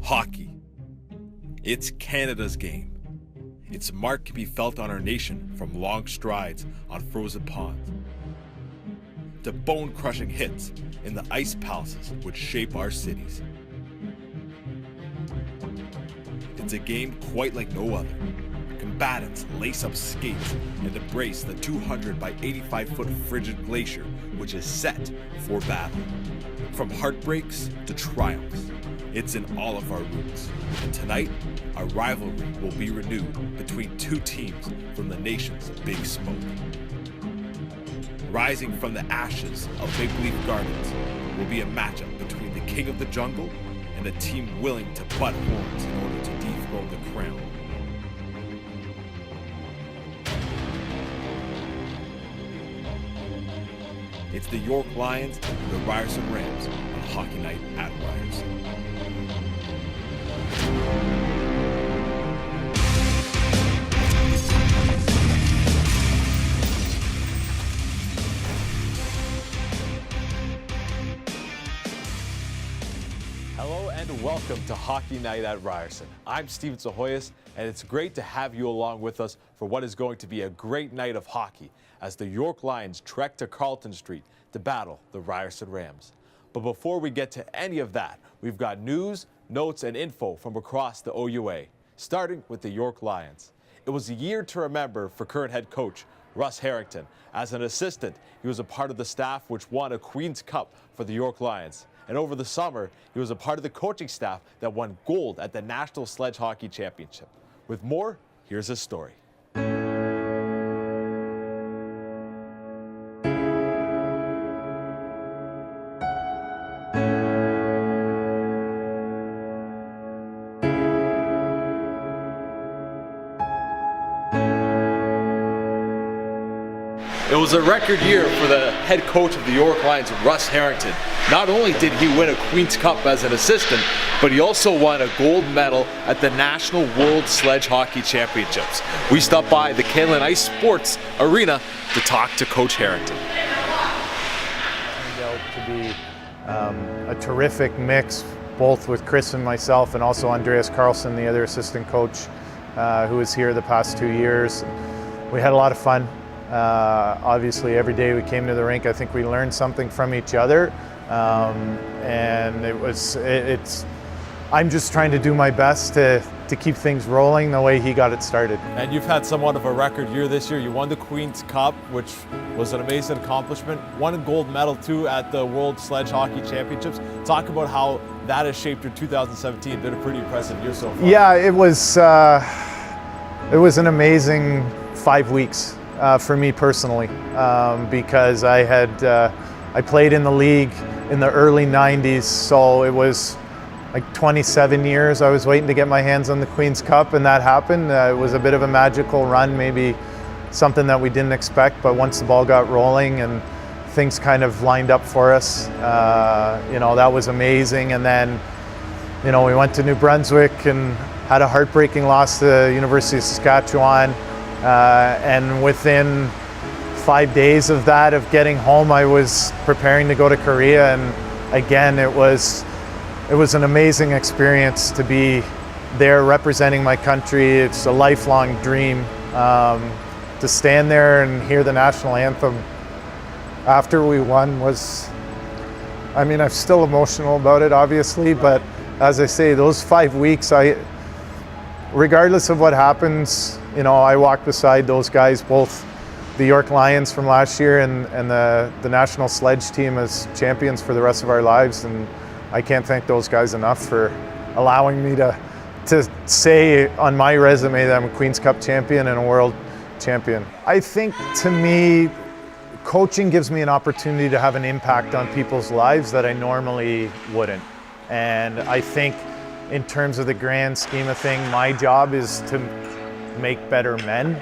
Hockey. It's Canada's game. Its mark can be felt on our nation from long strides on frozen ponds to bone-crushing hits in the ice palaces which shape our cities. It's a game quite like no other. Combatants lace up skates and embrace the 200 by 85-foot frigid glacier which is set for battle. From heartbreaks to triumphs, it's in all of our roots. And tonight, a rivalry will be renewed between two teams from the nation's Big Smoke. Rising from the ashes of Big Leaf Gardens will be a matchup between the king of the jungle and a team willing to butt horns in order to dethrone the crown. It's the York Lions and the Ryerson Rams on Hockey Night at Ryerson. Hello and welcome to Hockey Night at Ryerson. I'm Psihogios, and it's great to have you along with us for what is going to be a great night of hockey as the York Lions trek to Carleton Street to battle the Ryerson Rams. But before we get to any of that, we've got news, notes, and info from across the OUA, starting with the York Lions. It was a year to remember for current head coach Russ Harrington. As an assistant, he was a part of the staff which won a Queen's Cup for the York Lions. And over the summer, he was a part of the coaching staff that won gold at the National Sledge Hockey Championship. With more, here's his story. It was a record year for the head coach of the York Lions, Russ Harrington. Not only did he win a Queen's Cup as an assistant, but he also won a gold medal at the National World Sledge Hockey Championships. We stopped by the Canlan Ice Sports Arena to talk to Coach Harrington. Turned out to be a terrific mix, both with Chris and myself, and also Andreas Carlson, the other assistant coach, who was here the past 2 years. We had a lot of fun. Obviously, every day we came to the rink, I think we learned something from each other, and I'm just trying to do my best to keep things rolling the way he got it started. And you've had somewhat of a record year this year. You won the Queen's Cup, which was an amazing accomplishment. Won a gold medal too at the World Sledge Hockey Championships. Talk about how that has shaped your 2017. Been a pretty impressive year so far. Yeah, it was an amazing 5 weeks. For me personally, because I played in the league in the early 90s, so it was like 27 years I was waiting to get my hands on the Queen's Cup, and that happened. It was a bit of a magical run, maybe something that we didn't expect, but once the ball got rolling and things kind of lined up for us, that was amazing. And then, we went to New Brunswick and had a heartbreaking loss to the University of Saskatchewan. And within 5 days of that, of getting home, I was preparing to go to Korea, and again, it was an amazing experience to be there representing my country. It's a lifelong dream to stand there and hear the national anthem after we won I'm still emotional about it, obviously, but as I say, those 5 weeks, regardless of what happens, I walked beside those guys, both the York Lions from last year and the national sledge team as champions for the rest of our lives. And I can't thank those guys enough for allowing me to say on my resume that I'm a Queen's Cup champion and a world champion. I think, to me, coaching gives me an opportunity to have an impact on people's lives that I normally wouldn't. And I think, in terms of the grand scheme of things, my job is to make better men.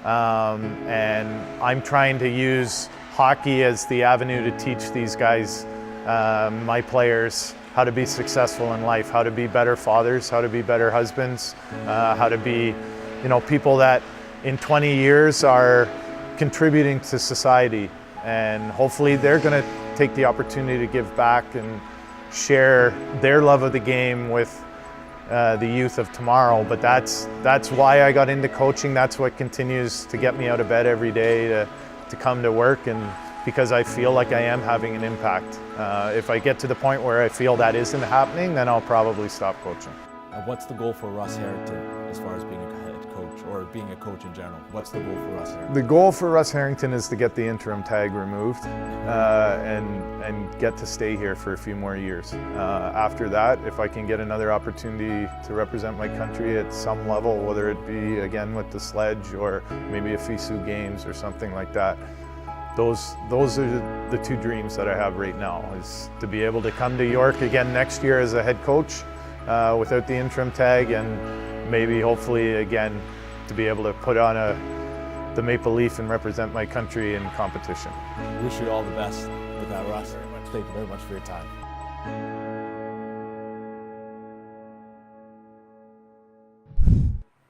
And I'm trying to use hockey as the avenue to teach these guys, my players, how to be successful in life, how to be better fathers, how to be better husbands, how to be, people that in 20 years are contributing to society. And hopefully they're going to take the opportunity to give back and share their love of the game with the youth of tomorrow. But that's why I got into coaching. That's what continues to get me out of bed every day to come to work, and because I feel like I am having an impact. If I get to the point where I feel that isn't happening, then I'll probably stop coaching. And what's the goal for Russ Harrington as far as being a head coach or being a coach in general? What's the goal for Russ Harrington? The goal for Russ Harrington is to get the interim tag removed and get to stay here for a few more years. After that, if I can get another opportunity to represent my country at some level, whether it be again with the sledge or maybe a FISU Games or something like that, those are the two dreams that I have right now, is to be able to come to York again next year as a head coach without the interim tag, and maybe hopefully again to be able to put on the maple leaf and represent my country in competition. Wish you all the best with that, Russ. Thank you very much for your time.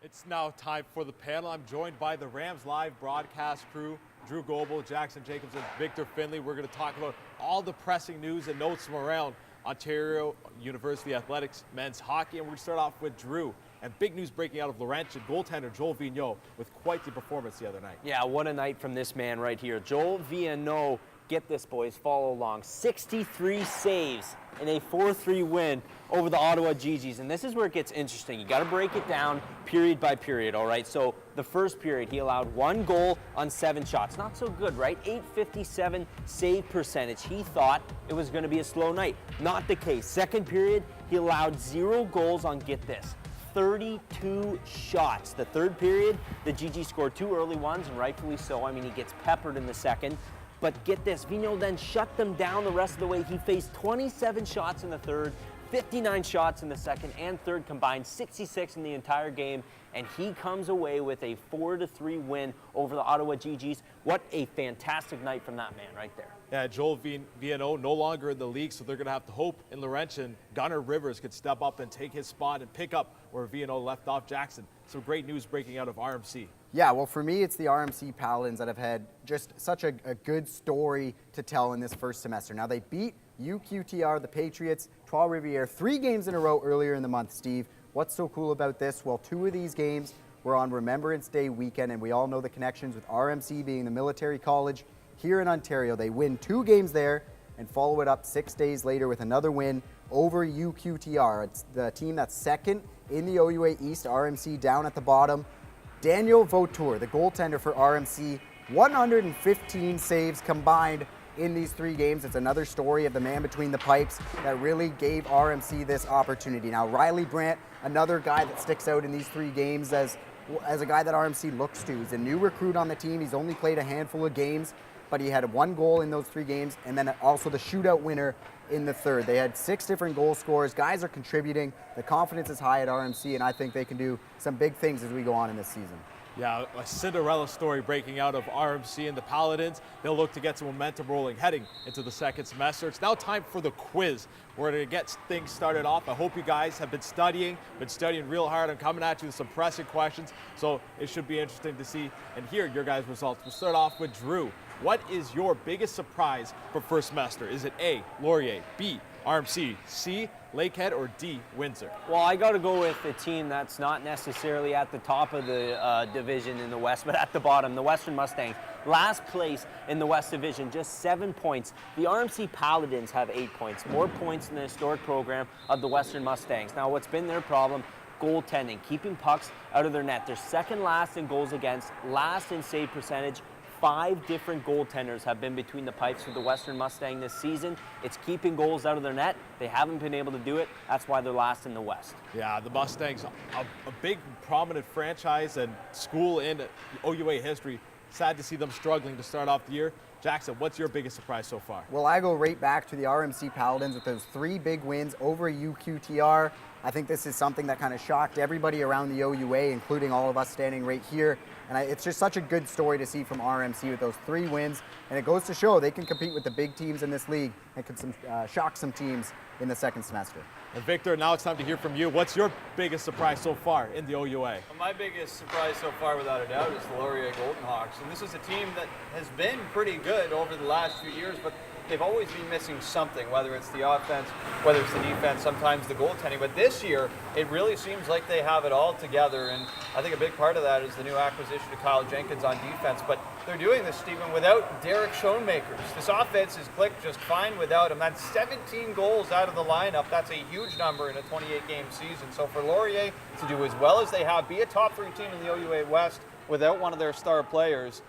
It's now time for the panel. I'm joined by the Rams Live broadcast crew, Drew Goebel, Jackson Jacobs, and Victor Finley. We're going to talk about all the pressing news and notes from around Ontario University Athletics men's hockey. And we're going to start off with Drew. And big news breaking out of Laurentian goaltender Joel Vigneault with quite the performance the other night. Yeah, what a night from this man right here. Joel Vigneault, get this, boys, follow along. 63 saves in a 4-3 win over the Ottawa GGs. And this is where it gets interesting. You got to break it down period by period, all right? So the first period, he allowed 1 goal on 7 shots. Not so good, right? .857 save percentage. He thought it was going to be a slow night. Not the case. Second period, he allowed 0 goals on, get this, 32 shots. The third period, the GG scored 2 early ones, and rightfully so. I mean, he gets peppered in the second. But get this, Vigneault then shut them down the rest of the way. He faced 27 shots in the third, 59 shots in the second and third combined, 66 in the entire game, and he comes away with a 4-3 win over the Ottawa GGs. What a fantastic night from that man right there. Yeah, Joel Vigneault no longer in the league, so they're going to have to hope in Laurentian Gunnar Rivers could step up and take his spot and pick up where Vigneault left off. Jackson, some great news breaking out of RMC. Yeah, well, for me, it's the RMC Paladins that have had just such a good story to tell in this first semester. Now, they beat UQTR, the Patriots, Trois-Rivières, 3 games in a row earlier in the month, Steve. What's so cool about this? Well, 2 of these games were on Remembrance Day weekend, and we all know the connections with RMC being the military college here in Ontario. They win 2 games there and follow it up 6 days later with another win over UQTR. It's the team that's second in the OUA East, RMC down at the bottom. Daniel Vautour, the goaltender for RMC, 115 saves combined in these 3 games. It's another story of the man between the pipes that really gave RMC this opportunity. Now, Riley Brandt, another guy that sticks out in these 3 games as a guy that RMC looks to. He's a new recruit on the team. He's only played a handful of games, but he had 1 goal in those 3 games, and then also the shootout winner in the third. They had 6 different goal scorers. Guys are contributing. The confidence is high at RMC, and I think they can do some big things as we go on in this season. Yeah, a Cinderella story breaking out of RMC and the Paladins. They'll look to get some momentum rolling heading into the second semester. It's now time for the quiz. We're going to get things started off. I hope you guys have been studying real hard. I'm coming at you with some pressing questions, so it should be interesting to see and hear your guys' results. We'll start off with Drew. What is your biggest surprise for first semester? Is it A, Laurier, B, RMC, C, Lakehead, or D, Windsor? Well, I got to go with a team that's not necessarily at the top of the division in the West, but at the bottom, the Western Mustangs. Last place in the West Division, just 7 points. The RMC Paladins have 8 points, more points than the historic program of the Western Mustangs. Now, what's been their problem? Goaltending, keeping pucks out of their net. They're second last in goals against, last in save percentage. 5 different goaltenders have been between the pipes for the Western Mustang this season. It's keeping goals out of their net. They haven't been able to do it. That's why they're last in the West. Yeah, the Mustangs, a big prominent franchise and school in OUA history. Sad to see them struggling to start off the year. Jackson, what's your biggest surprise so far? Well, I go right back to the RMC Paladins with those 3 big wins over UQTR. I think this is something that kind of shocked everybody around the OUA, including all of us standing right here. And it's just such a good story to see from RMC with those 3 wins. And it goes to show they can compete with the big teams in this league and can shock some teams in the second semester. And Victor, now it's time to hear from you. What's your biggest surprise so far in the OUA? Well, my biggest surprise so far, without a doubt, is the Laurier Golden Hawks. And this is a team that has been pretty good over the last few years, but they've always been missing something, whether it's the offense, whether it's the defense, sometimes the goaltending. But this year, it really seems like they have it all together. And I think a big part of that is the new acquisition of Kyle Jenkins on defense. But they're doing this, Stephen, without Derek Schoenmakers. This offense is clicked just fine without him. That's 17 goals out of the lineup. That's a huge number in a 28-game season. So for Laurier to do as well as they have, be a top 3 team in the OUA West without one of their star players,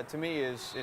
to me is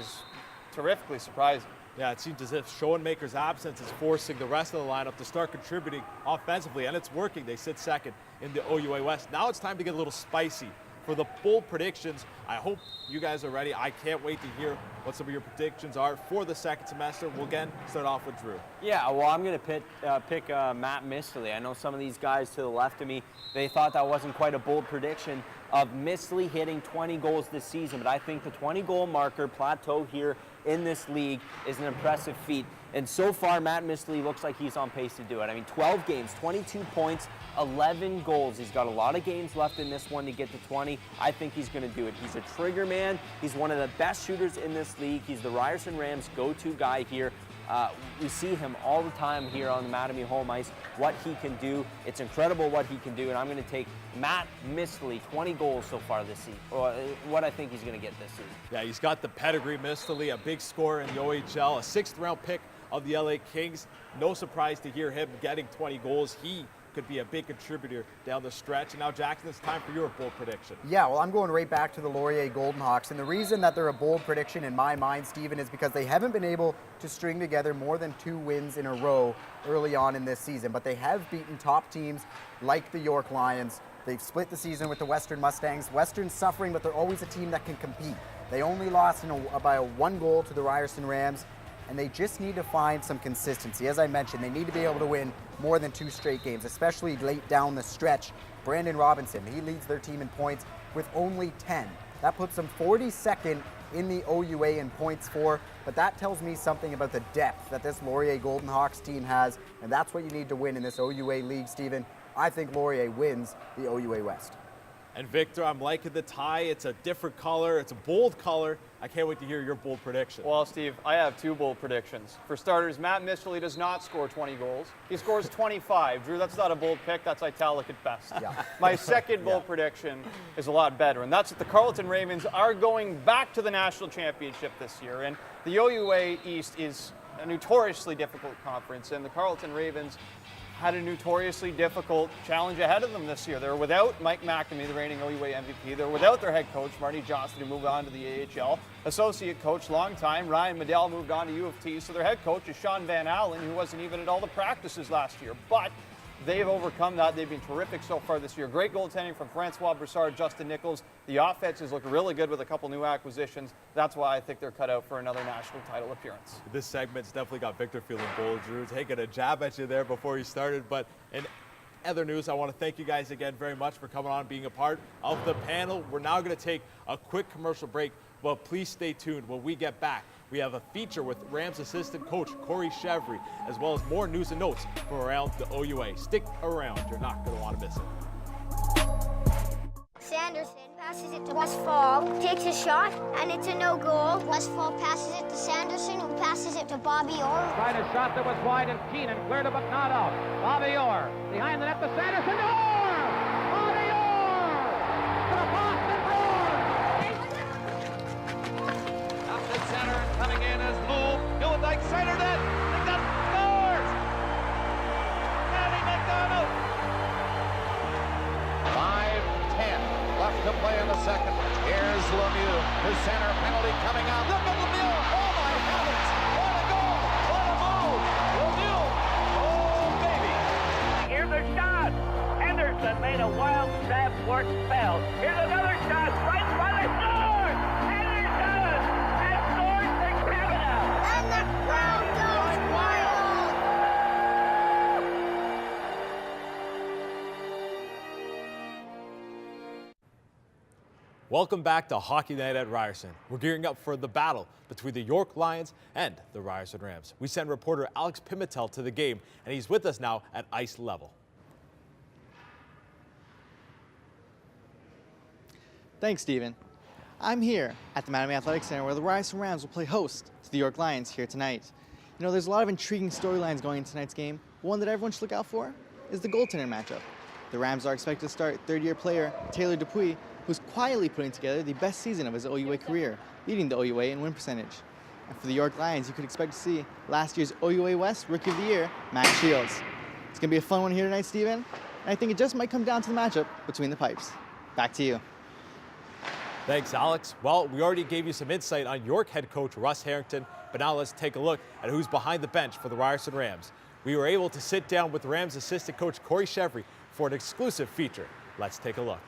terrifically surprising. Yeah, it seems as if Schoenmaker's absence is forcing the rest of the lineup to start contributing offensively, and it's working. They sit second in the OUA West. Now it's time to get a little spicy for the bold predictions. I hope you guys are ready. I can't wait to hear what some of your predictions are for the second semester. We'll again start off with Drew. Yeah, well, I'm going to pick Matt Mistley. I know some of these guys to the left of me, they thought that wasn't quite a bold prediction of Mistley hitting 20 goals this season, but I think the 20-goal marker plateau here in this league is an impressive feat. And so far, Matt Mistley looks like he's on pace to do it. I mean, 12 games, 22 points, 11 goals. He's got a lot of games left in this one to get to 20. I think he's going to do it. He's a trigger man. He's one of the best shooters in this league. He's the Ryerson Rams go-to guy here. We see him all the time here on the Mattamy home ice, what he can do. It's incredible what he can do, and I'm going to take Matt Mistley, 20 goals so far this season, or what I think he's going to get this season. Yeah, he's got the pedigree. Mistley, a big scorer in the OHL, a 6th-round pick of the LA Kings. No surprise to hear him getting 20 goals. He could be a big contributor down the stretch. And now, Jackson, it's time for your bold prediction. Yeah, well, I'm going right back to the Laurier Golden Hawks. And the reason that they're a bold prediction in my mind, Stephen, is because they haven't been able to string together more than 2 wins in a row early on in this season. But they have beaten top teams like the York Lions. They've split the season with the Western Mustangs. Western's suffering, but they're always a team that can compete. They only lost by a 1 goal to the Ryerson Rams. And they just need to find some consistency. As I mentioned, they need to be able to win more than 2 straight games, especially late down the stretch. Brandon Robinson, he leads their team in points with only 10. That puts them 42nd in the OUA in points for, but that tells me something about the depth that this Laurier Golden Hawks team has, and that's what you need to win in this OUA league, Stephen. I think Laurier wins the OUA West. And Victor, I'm liking the tie. It's a different color. It's a bold color. I can't wait to hear your bold prediction. Well, Steve, I have 2 bold predictions. For starters, Matt Mistley does not score 20 goals. He scores 25. Drew, that's not a bold pick. That's italic at best. Yeah. My second bold prediction is a lot better, and that's that the Carleton Ravens are going back to the national championship this year. And the OUA East is a notoriously difficult conference, and the Carleton Ravens had a notoriously difficult challenge ahead of them this year. They're without Mike McNamee, the reigning OUA MVP. They're without their head coach, Marty Johnston, who moved on to the AHL. Associate coach, long time, Ryan Medell, moved on to U of T. So their head coach is Sean Van Allen, who wasn't even at all the practices last year. But they've overcome that. They've been terrific so far this year. Great goaltending from Francois Broussard, Justin Nichols. The offenses look really good with a couple new acquisitions. That's why I think they're cut out for another national title appearance. This segment's definitely got Victor feeling bold, Drew. Taking a jab at you there before you started. But in other news, I want to thank you guys again very much for coming on and being a part of the panel. We're now going to take a quick commercial break, but please stay tuned. When we get back, we have a feature with Rams assistant coach Corey Chevry, as well as more news and notes from around the OUA. Stick around. You're not going to want to miss it. Sanderson passes it to Westfall, takes a shot, and it's a no goal. Westfall passes it to Sanderson, who passes it to Bobby Orr. Tried a shot that was wide and Keenan cleared it, but not out. Bobby Orr behind the net to Sanderson. Orr! Bobby Orr! To the Boston Bruins! Up the center and coming in is Lou. Gillendyke centered it. They got scores! Manny McDonald! 5-10 left to play in the second. Here's Lemieux. His center penalty coming out. Look at Lemieux. Oh my heavens. What a goal. What a move. Lemieux. Oh baby. Here's a shot. Henderson made a wild stab for spell. Here's another shot. Right in front of the score. Henderson has scored for Canada. And the crowd goes wild. Welcome back to Hockey Night at Ryerson. We're gearing up for the battle between the York Lions and the Ryerson Rams. We send reporter Alex Pignataro to the game, and he's with us now at ice level. Thanks, Stephen. I'm here at the Mattamy Athletic Center where the Ryerson Rams will play host to the York Lions here tonight. You know, there's a lot of intriguing storylines going into tonight's game. One that everyone should look out for is the goaltender matchup. The Rams are expected to start third-year player Taylor Dupuis, who's quietly putting together the best season of his OUA career, leading the OUA in win percentage. And for the York Lions, you could expect to see last year's OUA West Rookie of the Year, Max Shields. It's going to be a fun one here tonight, Steven. And I think it just might come down to the matchup between the pipes. Back to you. Thanks, Alex. Well, we already gave you some insight on York head coach Russ Harrington, but now let's take a look at who's behind the bench for the Ryerson Rams. We were able to sit down with Rams assistant coach Corey Chevry for an exclusive feature. Let's take a look.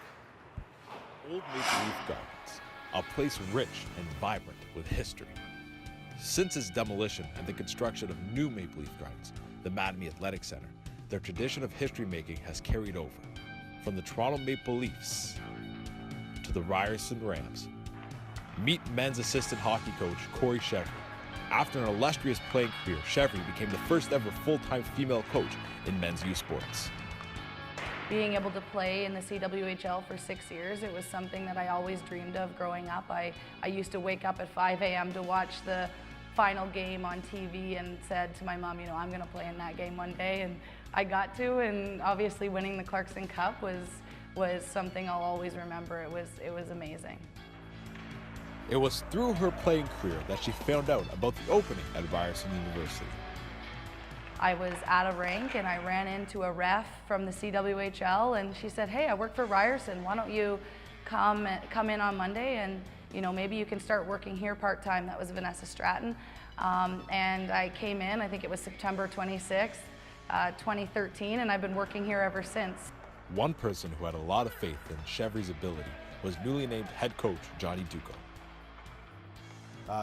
Old Maple Leaf Gardens, a place rich and vibrant with history. Since its demolition and the construction of new Maple Leaf Gardens, the Mattamy Athletic Center, their tradition of history making has carried over. From the Toronto Maple Leafs to the Ryerson Rams. Meet men's assistant hockey coach Corey Chevry. After an illustrious playing career, Chevry became the first ever full-time female coach in men's youth sports. Being able to play in the CWHL for 6 years, it was something that I always dreamed of growing up. I used to wake up at 5 a.m. to watch the final game on TV and said to my mom, you know, I'm going to play in that game one day, and I got to, and obviously winning the Clarkson Cup was something I'll always remember. It was amazing. It was through her playing career that she found out about the opening at Ryerson University. I was at a rink and I ran into a ref from the CWHL, and she said, hey, I work for Ryerson. Why don't you come in on Monday, and you know, maybe you can start working here part-time. That was Vanessa Stratton. And I came in, I think it was September 26th, 2013, and I've been working here ever since. One person who had a lot of faith in Chevry's ability was newly named head coach Johnny Duco.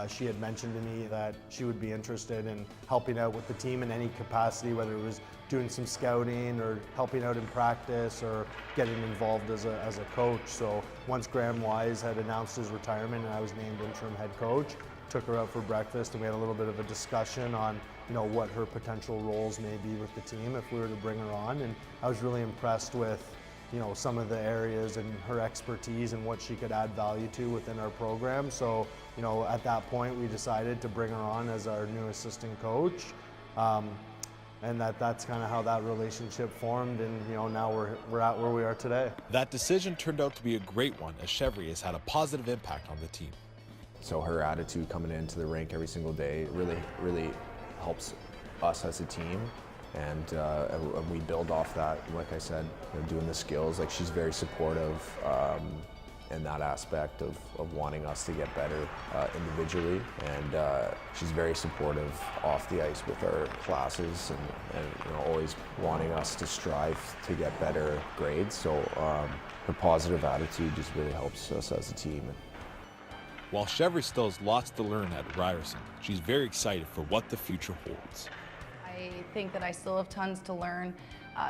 She had mentioned to me that she would be interested in helping out with the team in any capacity, whether it was doing some scouting or helping out in practice or getting involved as a coach. So once Graham Wise had announced his retirement and I was named interim head coach, took her out for breakfast and we had a little bit of a discussion on, you know, what her potential roles may be with the team if we were to bring her on. And I was really impressed with, you know, some of the areas and her expertise and what she could add value to within our program. So, you know, at that point we decided to bring her on as our new assistant coach. And that's kind of how that relationship formed, and you know, now we're at where we are today. That decision turned out to be a great one, as Chevry has had a positive impact on the team. So her attitude coming into the rink every single day really helps us as a team, and we build off that. Like I said, you know, doing the skills, like she's very supportive in that aspect of wanting us to get better individually, and she's very supportive off the ice with our classes, and you know, always wanting us to strive to get better grades. So her positive attitude just really helps us as a team. While Chevry still has lots to learn at Ryerson, she's very excited for what the future holds. I think that I still have tons to learn.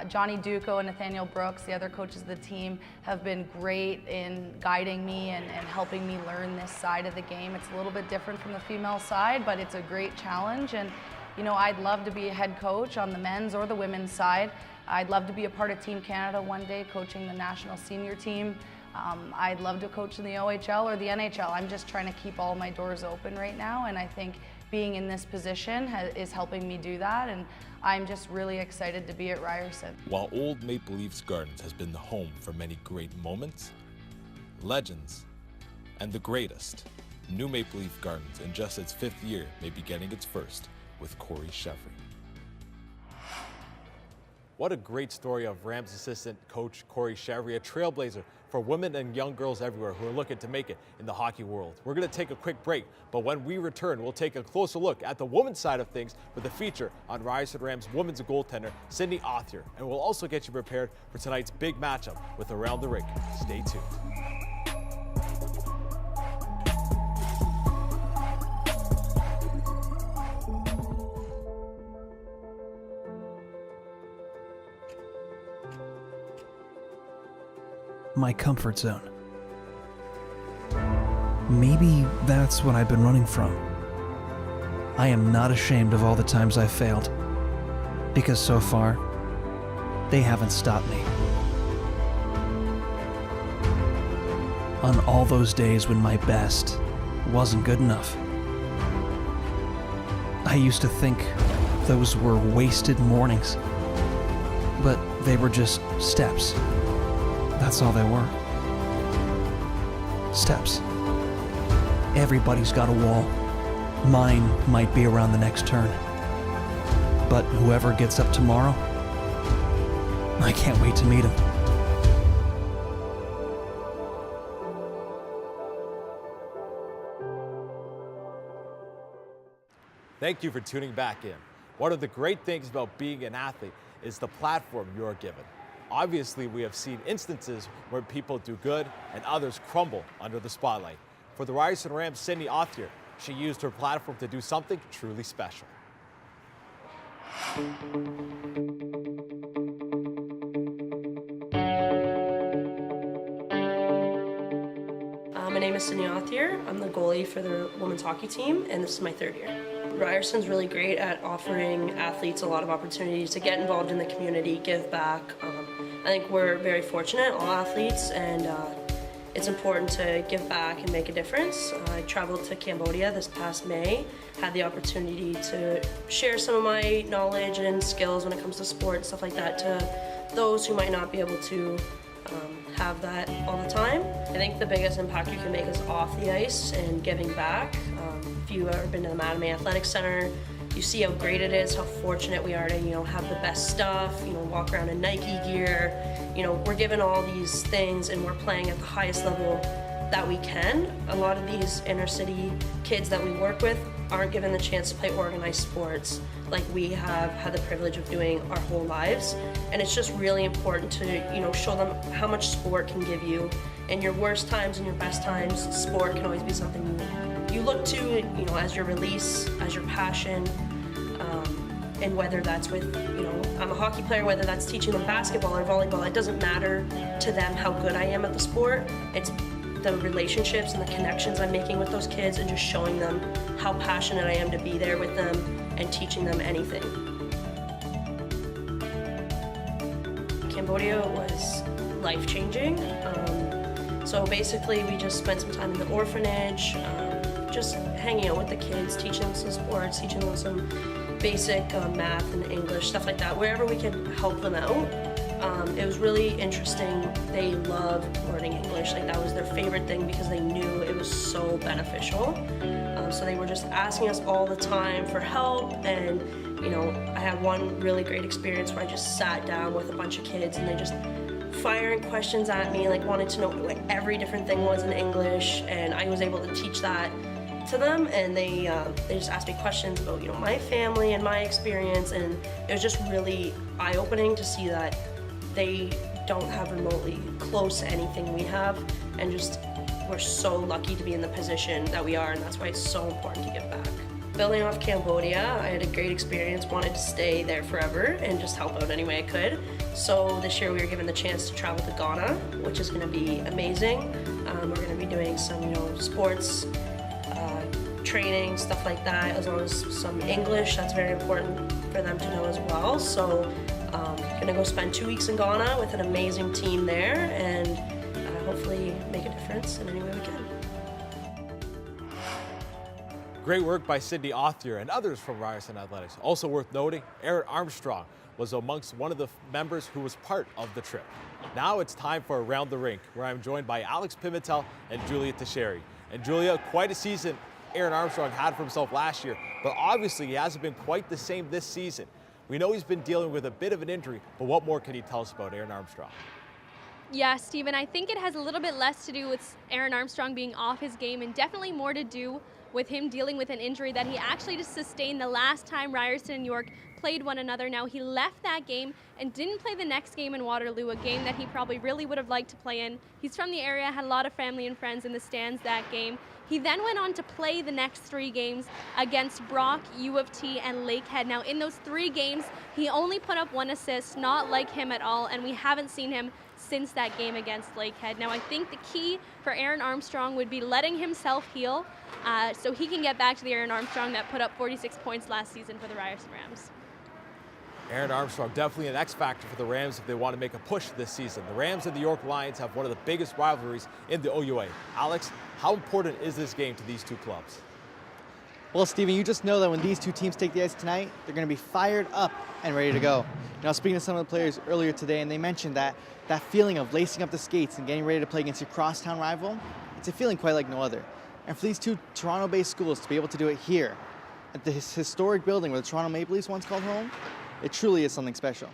Johnny Duco and Nathaniel Brooks, the other coaches of the team, have been great in guiding me and helping me learn this side of the game. It's a little bit different from the female side, but it's a great challenge. And you know, I'd love to be a head coach on the men's or the women's side. I'd love to be a part of Team Canada one day, coaching the national senior team. I'd love to coach in the OHL or the NHL. I'm just trying to keep all my doors open right now, and I think being in this position is helping me do that, and I'm just really excited to be at Ryerson. While Old Maple Leafs Gardens has been the home for many great moments, legends, and the greatest, New Maple Leaf Gardens in just its 5th year may be getting its first with Corey Chevry. What a great story of Rams assistant coach Corey Chevry, a trailblazer for women and young girls everywhere who are looking to make it in the hockey world. We're going to take a quick break, but when we return, we'll take a closer look at the women's side of things with a feature on Ryerson Rams women's goaltender Sydney Authier, and we'll also get you prepared for tonight's big matchup with Around the Rink. Stay tuned. My comfort zone. Maybe that's what I've been running from. I am not ashamed of all the times I've failed, because so far, they haven't stopped me. On all those days when my best wasn't good enough, I used to think those were wasted mornings. But they were just steps. That's all they were. Steps. Everybody's got a wall. Mine might be around the next turn. But whoever gets up tomorrow, I can't wait to meet him. Thank you for tuning back in. One of the great things about being an athlete is the platform you're given. Obviously, we have seen instances where people do good and others crumble under the spotlight. For the Ryerson Rams' Sydney Authier, she used her platform to do something truly special. My name is Sydney Authier. I'm the goalie for the women's hockey team, and this is my 3rd year. Ryerson's really great at offering athletes a lot of opportunities to get involved in the community, give back. I think we're very fortunate, all athletes, and it's important to give back and make a difference. I traveled to Cambodia this past May, had the opportunity to share some of my knowledge and skills when it comes to sport and stuff like that to those who might not be able to have that all the time. I think the biggest impact you can make is off the ice and giving back. If you've ever been to the Madame Athletic Center, you see how great it is, how fortunate we are to, have the best stuff, walk around in Nike gear. We're given all these things and we're playing at the highest level that we can. A lot of these inner city kids that we work with aren't given the chance to play organized sports like we have had the privilege of doing our whole lives. And it's just really important to, show them how much sport can give you. In your worst times and your best times, sport can always be something you look to, as your release, as your passion. And whether that's with, I'm a hockey player, whether that's teaching them basketball or volleyball, it doesn't matter to them how good I am at the sport. It's the relationships and the connections I'm making with those kids and just showing them how passionate I am to be there with them and teaching them anything. Cambodia was life-changing. So basically we just spent some time in the orphanage, just hanging out with the kids, teaching them some sports, teaching them some basic math and English, stuff like that, wherever we could help them out. It was really interesting. They loved learning English. Like, that was their favorite thing because they knew it was so beneficial. So they were just asking us all the time for help. And, I had one really great experience where I just sat down with a bunch of kids and they just firing questions at me, like wanted to know what every different thing was in English. And I was able to teach that to them, and they just asked me questions about my family and my experience, and it was just really eye-opening to see that they don't have remotely close to anything we have, and just we're so lucky to be in the position that we are, and that's why it's so important to give back. Building off Cambodia, I had a great experience, wanted to stay there forever and just help out any way I could. So this year we were given the chance to travel to Ghana, which is going to be amazing. We're going to be doing some sports training, stuff like that, as well as some English. That's very important for them to know as well. So gonna go spend 2 weeks in Ghana with an amazing team there and hopefully make a difference in any way we can. Great work by Sydney Authier and others from Ryerson Athletics. Also worth noting, Aaron Armstrong was amongst one of the members who was part of the trip. Now it's time for Around the Rink, where I'm joined by Alex Pignataro and Julia Teixeira. And Julia, quite a season Aaron Armstrong had for himself last year, but obviously he hasn't been quite the same this season. We know he's been dealing with a bit of an injury, but what more can you tell us about Aaron Armstrong? Yeah, Stephen, I think it has a little bit less to do with Aaron Armstrong being off his game and definitely more to do with him dealing with an injury that he actually just sustained the last time Ryerson and York played one another. Now, he left that game and didn't play the next game in Waterloo, a game that he probably really would have liked to play in. He's from the area, had a lot of family and friends in the stands that game. He then went on to play the next 3 games against Brock, U of T, and Lakehead. Now, in those 3 games, he only put up 1 assist, not like him at all, and we haven't seen him since that game against Lakehead. Now, I think the key for Aaron Armstrong would be letting himself heal so he can get back to the Aaron Armstrong that put up 46 points last season for the Ryerson Rams. Aaron Armstrong, definitely an X factor for the Rams if they want to make a push this season. The Rams and the York Lions have one of the biggest rivalries in the OUA. Alex, how important is this game to these 2 clubs? Well, Steven, you just know that when these two teams take the ice tonight, they're going to be fired up and ready to go. You know, I was speaking to some of the players earlier today, and they mentioned that feeling of lacing up the skates and getting ready to play against your crosstown rival, it's a feeling quite like no other. And for these two Toronto-based schools to be able to do it here, at the historic building where the Toronto Maple Leafs once called home, it truly is something special.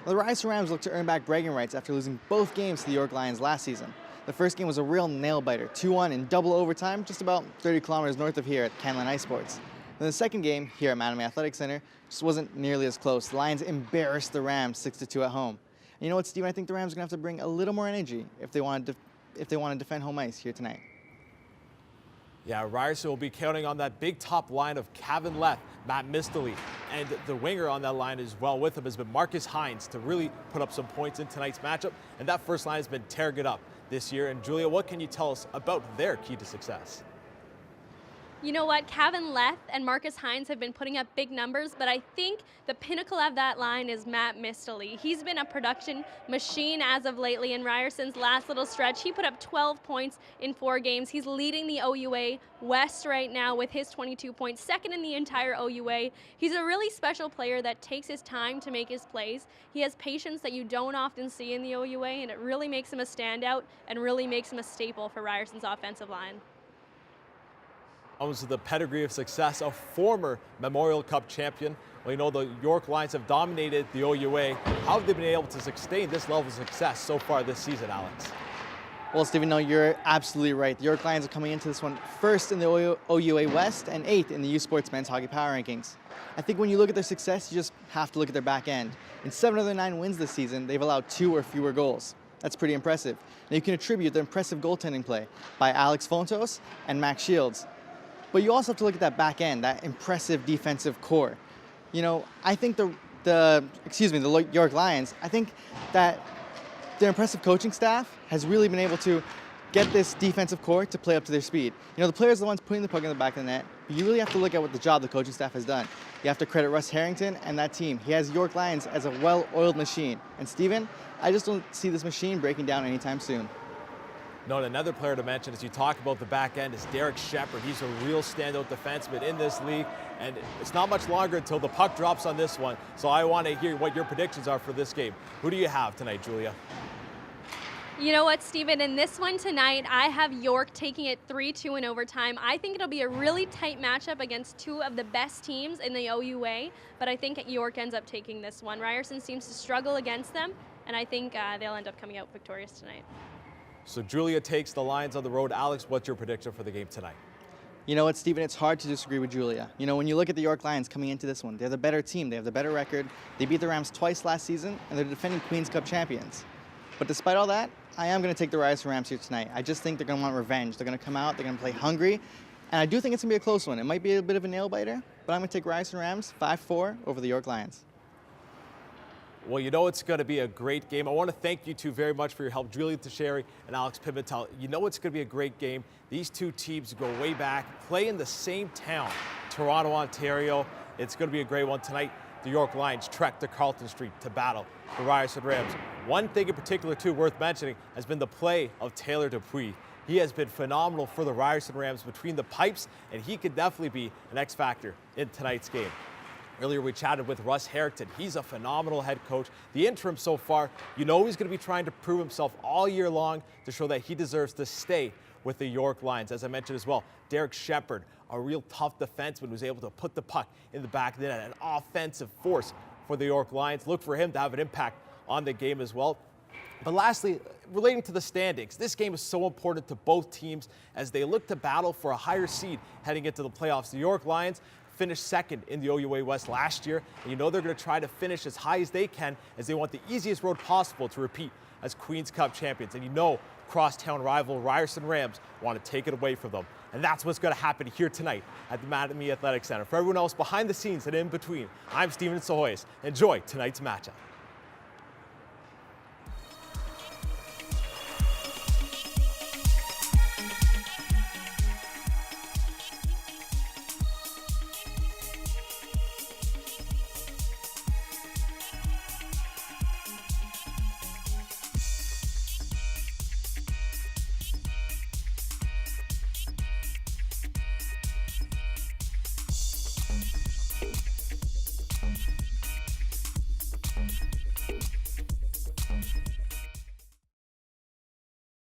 Now, the Ryerson Rams look to earn back bragging rights after losing both games to the York Lions last season. The first game was a real nail-biter, 2-1 in double overtime, just about 30 kilometers north of here at Canlan Ice Sports. Then the second game, here at Mattamy Athletic Center, just wasn't nearly as close. The Lions embarrassed the Rams 6-2 at home. And you know what, Steven? I think the Rams are going to have to bring a little more energy if they want to defend home ice here tonight. Yeah, Ryerson will be counting on that big top line of Kevin Leth, Matt Mistoli, and the winger on that line as well with him has been Marcus Hines to really put up some points in tonight's matchup, and that first line has been tearing it up this year. And Julia, what can you tell us about their key to success? You know what, Kevin Leth and Marcus Hines have been putting up big numbers, but I think the pinnacle of that line is Matt Mistoli. He's been a production machine as of lately in Ryerson's last little stretch. He put up 12 points in 4 games. He's leading the OUA West right now with his 22 points, second in the entire OUA. He's a really special player that takes his time to make his plays. He has patience that you don't often see in the OUA, and it really makes him a standout and really makes him a staple for Ryerson's offensive line. Owns the pedigree of success, a former Memorial Cup champion. Well, you know, the York Lions have dominated the OUA. How have they been able to sustain this level of success so far this season, Alex? Well, Steven, no, you're absolutely right. The York Lions are coming into this one first in the OUA West and 8th in the U Sports Men's Hockey Power Rankings. I think when you look at their success, you just have to look at their back end. In 7 of their 9 wins this season, they've allowed 2 or fewer goals. That's pretty impressive. Now, you can attribute the impressive goaltending play by Alex Fontos and Max Shields. But you also have to look at that back end, that impressive defensive core. You know, I think the York Lions, I think that their impressive coaching staff has really been able to get this defensive core to play up to their speed. You know, the players are the ones putting the puck in the back of the net, but you really have to look at what the job the coaching staff has done. You have to credit Russ Harrington and that team. He has York Lions as a well-oiled machine. And Steven, I just don't see this machine breaking down anytime soon. No, and another player to mention as you talk about the back end is Derek Shepard. He's a real standout defenseman in this league, and it's not much longer until the puck drops on this one. So I want to hear what your predictions are for this game. Who do you have tonight, Julia? You know what, Steven, in this one tonight, I have York taking it 3-2 in overtime. I think it'll be a really tight matchup against 2 of the best teams in the OUA, but I think York ends up taking this one. Ryerson seems to struggle against them, and I think they'll end up coming out victorious tonight. So Julia takes the Lions on the road. Alex, what's your prediction for the game tonight? You know what, Steven, it's hard to disagree with Julia. You know, when you look at the York Lions coming into this one, they're the better team. They have the better record. They beat the Rams twice last season, and they're defending Queen's Cup champions. But despite all that, I am going to take the Ryerson Rams here tonight. I just think they're going to want revenge. They're going to come out. They're going to play hungry. And I do think it's going to be a close one. It might be a bit of a nail-biter, but I'm going to take Ryerson Rams 5-4 over the York Lions. Well, you know it's going to be a great game. I want to thank you two very much for your help, Julia Teixeira and Alex Pignataro. You know it's going to be a great game. These two teams go way back, play in the same town, Toronto, Ontario. It's going to be a great one tonight. The York Lions trek to Carlton Street to battle the Ryerson Rams. One thing in particular, too, worth mentioning has been the play of Taylor Dupuis. He has been phenomenal for the Ryerson Rams between the pipes, and he could definitely be an X factor in tonight's game. Earlier we chatted with Russ Harrington. He's a phenomenal head coach. The interim so far, you know he's going to be trying to prove himself all year long to show that he deserves to stay with the York Lions. As I mentioned as well, Derek Shepard, a real tough defenseman who's able to put the puck in the back of the net, an offensive force for the York Lions. Look for him to have an impact on the game as well. But lastly, relating to the standings, this game is so important to both teams as they look to battle for a higher seed heading into the playoffs. The York Lions finished second in the OUA West last year, and you know they're going to try to finish as high as they can as they want the easiest road possible to repeat as Queen's Cup champions. And you know crosstown rival Ryerson Rams want to take it away from them. And that's what's going to happen here tonight at the Mattamy Athletic Center. For everyone else behind the scenes and in between, I'm Steven Tsohoyas. Enjoy tonight's matchup.